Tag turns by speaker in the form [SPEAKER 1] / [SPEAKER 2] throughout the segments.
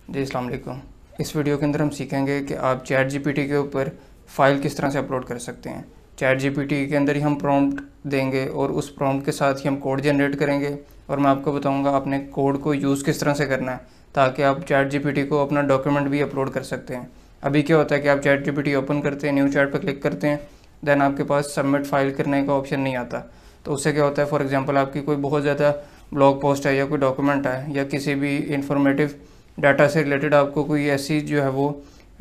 [SPEAKER 1] जी अस्सलाम वालेकुम। इस वीडियो के अंदर हम सीखेंगे कि आप चैट जीपीटी के ऊपर फ़ाइल किस तरह से अपलोड कर सकते हैं। चैट जीपीटी के अंदर ही हम प्रॉम्प्ट देंगे और उस प्रॉम्प्ट के साथ ही हम कोड जनरेट करेंगे और मैं आपको बताऊंगा आपने कोड को यूज़ किस तरह से करना है ताकि आप चैट जीपीटी को अपना डॉक्यूमेंट भी अपलोड कर सकते हैं। अभी क्या होता है कि आप चैट जीपीटी ओपन करते हैं, न्यू चैट पर क्लिक करते हैं, देन आपके पास सबमिट फाइल करने का ऑप्शन नहीं आता। तो उससे क्या होता है, फॉर एग्जांपल आपकी कोई बहुत ज़्यादा ब्लॉग पोस्ट है या कोई डॉक्यूमेंट है या किसी भी इंफॉर्मेटिव डाटा से रिलेटेड आपको कोई ऐसी जो है वो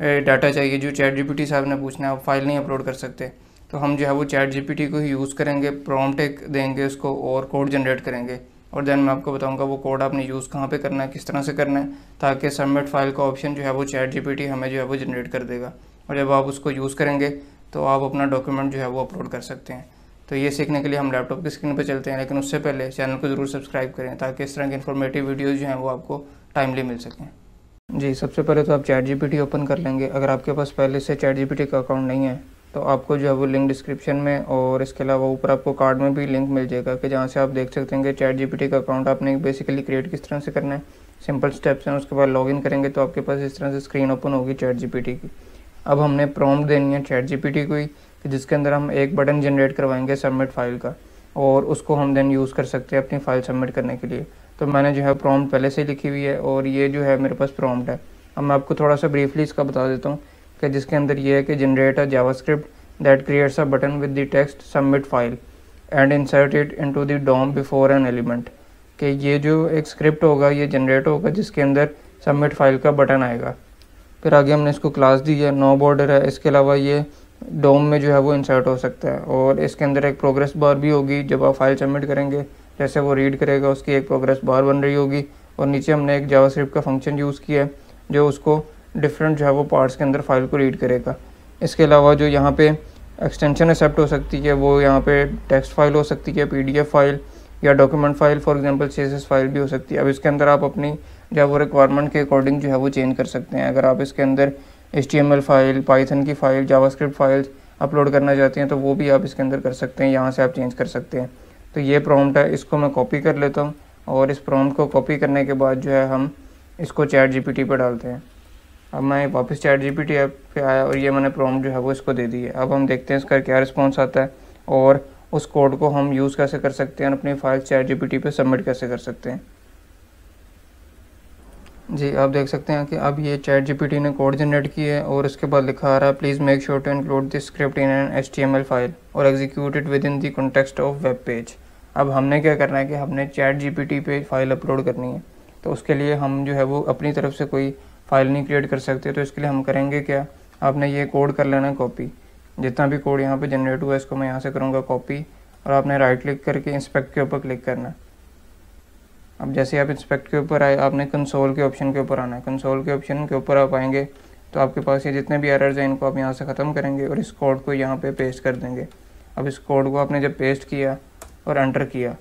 [SPEAKER 1] डाटा चाहिए जो चैट जीपीटी साहब ने पूछना है, आप फाइल नहीं अपलोड कर सकते। तो हम जो है वो चैट जीपीटी को ही यूज़ करेंगे, प्रॉम्प्ट एक देंगे उसको और कोड जनरेट करेंगे और देन मैं आपको बताऊंगा वो कोड आपने यूज़ कहाँ पे करना है, किस तरह से करना है, ताकि सबमिट फाइल का ऑप्शन जो है वो चैट जीपीटी हमें जो है वो जनरेट कर देगा और जब आप उसको यूज़ करेंगे तो आप अपना डॉक्यूमेंट जो है वो अपलोड कर सकते हैं। तो ये सीखने के लिए हम लैपटॉप की स्क्रीन पर चलते हैं, लेकिन उससे पहले चैनल को ज़रूर सब्सक्राइब करें ताकि इस तरह की इन्फॉर्मेटिव वीडियोज़ जो हैं वो आपको टाइमली मिल सकें। जी, सबसे पहले तो आप चैट जीपीटी ओपन कर लेंगे। अगर आपके पास पहले से चैट जीपीटी का अकाउंट नहीं है तो आपको जो है वो लिंक डिस्क्रिप्शन में और इसके अलावा ऊपर आपको कार्ड में भी लिंक मिल जाएगा कि जहाँ से आप देख सकते हैं कि चैट जीपीटी का अकाउंट आपने बेसिकली क्रिएट किस तरह से करना है। सिंपल स्टेप्स हैं, उसके बाद लॉगिन करेंगे तो आपके पास इस तरह से स्क्रीन ओपन होगी चैट जीपीटी की। अब हमने प्रॉम्प्ट देनी है चैट जीपीटी को ही कि जिसके अंदर हम एक बटन जनरेट करवाएंगे सबमिट फाइल का और उसको हम देन यूज़ कर सकते हैं अपनी फ़ाइल सबमिट करने के लिए। तो मैंने जो है प्रॉम्प्ट पहले से लिखी हुई है और ये जो है मेरे पास प्रॉम्प्ट है। अब मैं आपको थोड़ा सा ब्रीफली इसका बता देता हूँ कि जिसके अंदर ये है कि generate a JavaScript that creates a button with the text submit file and insert it into the DOM before an element. कि ये जो एक स्क्रिप्ट होगा ये जनरेट होगा जिसके अंदर सबमिट फाइल का बटन आएगा। फिर आगे हमने इसको क्लास दी है, नो बॉर्डर है। इसके अलावा ये डोम में जो है वो इंसर्ट हो सकता है और इसके अंदर एक प्रोग्रेस बार भी होगी। जब आप फाइल सबमिट करेंगे जैसे वो रीड करेगा उसकी एक प्रोग्रेस बार बन रही होगी और नीचे हमने एक जावास्क्रिप्ट का फंक्शन यूज़ किया है जो उसको डिफरेंट जो है वो पार्ट्स के अंदर फाइल को रीड करेगा। इसके अलावा जो यहाँ पे एक्सटेंशन एक्सेप्ट हो सकती है वो यहाँ पे टेक्स्ट फाइल हो सकती है, पीडीएफ फाइल या document file, for example CSS file भी हो सकती है। अब इसके अंदर आप अपनी जो है वो रिक्वायरमेंट के अकॉर्डिंग जो है वो चेंज कर सकते हैं। अगर आप इसके अंदर HTML फाइल, पाइथन की फ़ाइल, जावास्क्रिप्ट फाइल्स अपलोड करना चाहते हैं तो वो भी आप इसके अंदर कर सकते हैं, यहाँ से आप चेंज कर सकते हैं। तो ये प्रॉम्प्ट है, इसको मैं कॉपी कर लेता हूँ और इस प्रॉम्प्ट को कॉपी करने के बाद जो है हम इसको चैट जीपीटी पर डालते हैं। अब मैं वापस चैट जीपीटी ऐप पे आया और ये मैंने प्रॉम्प्ट जो है वो इसको दे दी है। अब हम देखते हैं इसका क्या रिस्पॉन्स आता है और उस कोड को हम यूज़ कैसे कर सकते हैं और अपनी फाइल चैट जीपीटी पे सबमिट कैसे कर सकते हैं। जी, आप देख सकते हैं कि अब ये चैट जीपीटी ने कोड जनरेट किया है और उसके बाद लिखा आ रहा है please make sure to include this script in an HTML file और execute it within the context of web page. अब हमने क्या करना है कि हमने चैट जीपीटी पे फाइल अपलोड करनी है, तो उसके लिए हम जो है वो अपनी तरफ से कोई फ़ाइल नहीं क्रिएट कर सकते। तो इसके लिए हम करेंगे क्या, आपने ये कोड कर लेना है कॉपी। जितना भी कोड यहाँ पे जनरेट हुआ है इसको मैं यहाँ से करूँगा कॉपी और आपने राइट क्लिक करके इंस्पेक्ट के ऊपर क्लिक करना है। अब जैसे आप इंस्पेक्ट के ऊपर आए आपने कंसोल के ऑप्शन के ऊपर आना है। कंसोल के ऑप्शन के ऊपर आप आएंगे तो आपके पास ये जितने भी एरर्स हैं इनको आप यहाँ से ख़त्म करेंगे और इस कोड को यहाँ पे पेस्ट कर देंगे। अब इस कोड को आपने जब पेस्ट किया और एंटर किया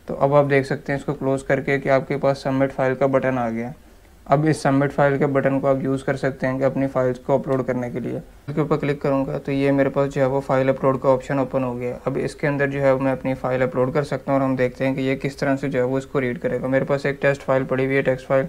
[SPEAKER 1] तो अब आप देख सकते हैं इसको क्लोज़ करके कि आपके पास सबमिट फाइल का बटन आ गया। अब इस सबमिट फाइल के बटन को आप यूज़ कर सकते हैं कि अपनी फाइल्स को अपलोड करने के लिए। इसके ऊपर क्लिक करूँगा तो ये मेरे पास जो है वो फाइल अपलोड का ऑप्शन ओपन हो गया। अब इसके अंदर जो है मैं अपनी फ़ाइल अपलोड कर सकता हूँ और हम देखते हैं कि ये किस तरह से जो है वो इसको रीड करेगा। मेरे पास एक टेस्ट फाइल पड़ी हुई है, टेक्स्ट फाइल,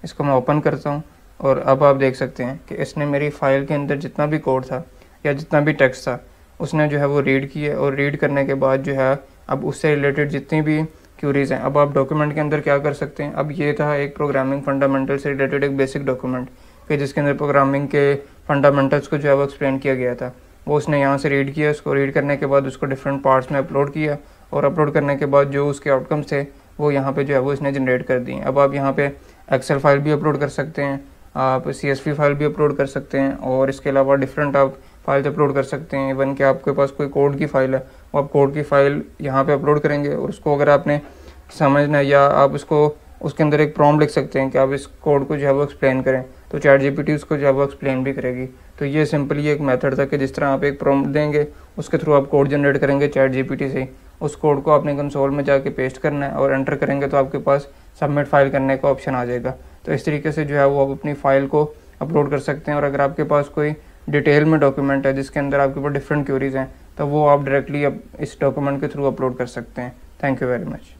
[SPEAKER 1] इसको मैं ओपन करता हूँ और अब आप देख सकते हैं कि इसने मेरी फ़ाइल के अंदर जितना भी कोड था या जितना भी टेक्स्ट था उसने जो है वो रीड किया और रीड करने के बाद जो है अब उससे रिलेटेड जितनी भी क्यूरीज़ हैं अब आप डॉक्यूमेंट के अंदर क्या कर सकते हैं। अब ये था एक प्रोग्रामिंग फंडामेंटल से रिलेटेड एक बेसिक डॉक्यूमेंट कि जिसके अंदर प्रोग्रामिंग के फंडामेंटल्स को जो है वो एक्सप्लेन किया गया था। वो उसने यहाँ से रीड किया, उसको रीड करने के बाद उसको डिफरेंट पार्ट्स में अपलोड किया और अपलोड करने के बाद जो उसके आउटकम्स थे वो यहाँ पे जो है वो इसने जनरेट कर दिए। अब आप यहाँ पे एक्सेल फाइल भी अपलोड कर सकते हैं, आप CSV फाइल भी अपलोड कर सकते हैं और इसके अलावा डिफरेंट आप फाइल्स अपलोड कर सकते हैं। इवन कि आपके पास कोई कोड की फ़ाइल है वो आप कोड की फ़ाइल यहाँ पे अपलोड करेंगे और उसको अगर आपने समझना है या आप उसको उसके अंदर एक प्रॉम्प्ट लिख सकते हैं कि आप इस कोड को जो है वो एक्सप्लेन करें तो चैट जीपीटी उसको जो है वो एक्सप्लेन भी करेगी। तो ये सिंपली एक मेथड था कि जिस तरह आप एक प्रॉम्प्ट देंगे उसके थ्रू आप कोड जनरेट करेंगे चैट जीपीटी से। उस कोड को आपने कंसोल में जाके पेस्ट करना है और एंटर करेंगे तो आपके पास सबमिट फाइल करने का ऑप्शन आ जाएगा। तो इस तरीके से जो है वो आप अपनी फ़ाइल को अपलोड कर सकते हैं और अगर आपके पास कोई डिटेल में डॉक्यूमेंट है जिसके अंदर आपके पास डिफरेंट क्यूरीज़ हैं तो वो आप डायरेक्टली इस डॉक्यूमेंट के थ्रू अपलोड कर सकते हैं। Thank you very much.